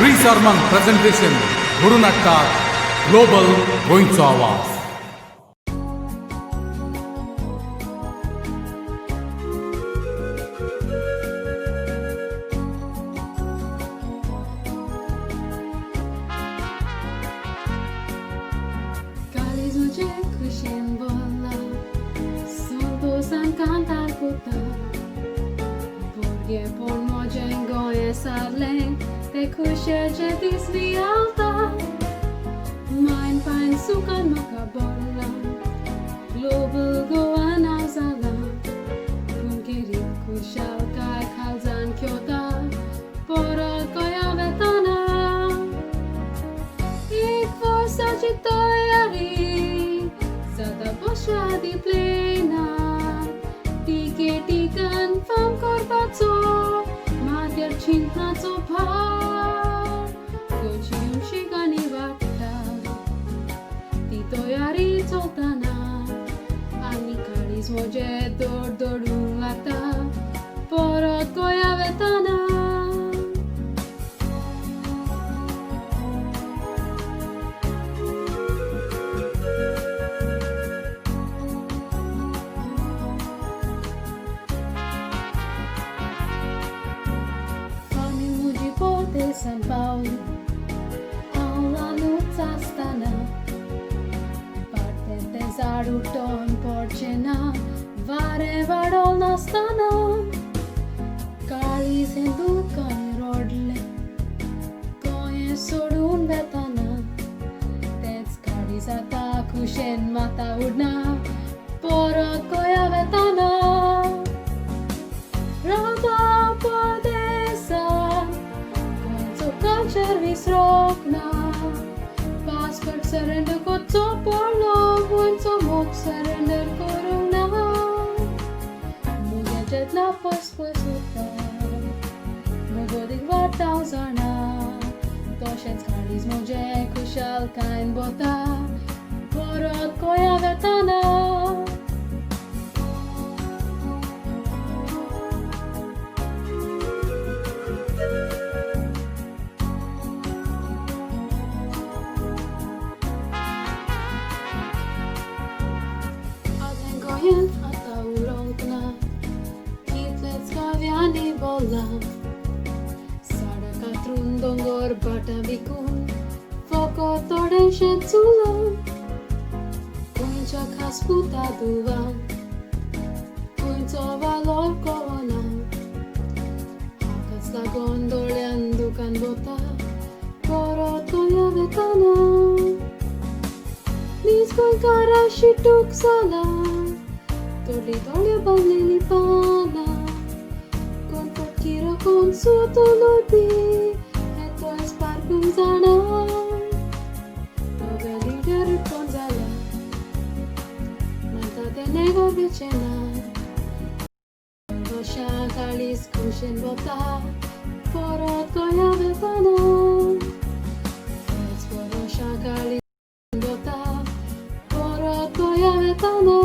Chris-Armand presentation Gurunakka Global Goencho Avaz. Kalizuje kushin bola, sontosan cantar puta. Porque por mojengo esarle, te kusheje disvi alta. Mein pain sukan makabola, global goan azala. Kunkiri kushal kai khalzan kyota, pora koya vetana. Ik forsa chitoyari, zada bosha di plena. Tikan fam korbaco, mater cintaco par. Gochium shigani vatta, titoyari zoltana. Ani karis moje dordorun lata, porot koya vetana. San Paulo, aula nutsastana, parte tezaruton porcena, vare vadol nastana, kali sendukan rodle, koye sodun vetana, tets kali sata kushen mata udna, porot koya vetana, rata podesa. Service rokna, passport surrender kotso porlo, Goencho mok surrender korona. Muge jetla pasposuta, mugodik vartau zana. Toshens karis moje kushal kain bota, porot koya vetana. Goent atau rongna, kitlet skaviani bola. Sada katrun dongor bata vikun, foko toden shetsula. Goencho khas puta duvan, Goencho valor kovala. Hakas la gondolen dukan bota, porot koya vetana. Nis koi karashi tuksala. Toli balili pana, con portiro con suo tolopi, eto es parkum zana, dove leader con zala, manta te nego vicena, Bosha kalis kushin bota, porot koya vetana, es Bosha kalis bota, porot koya vetana.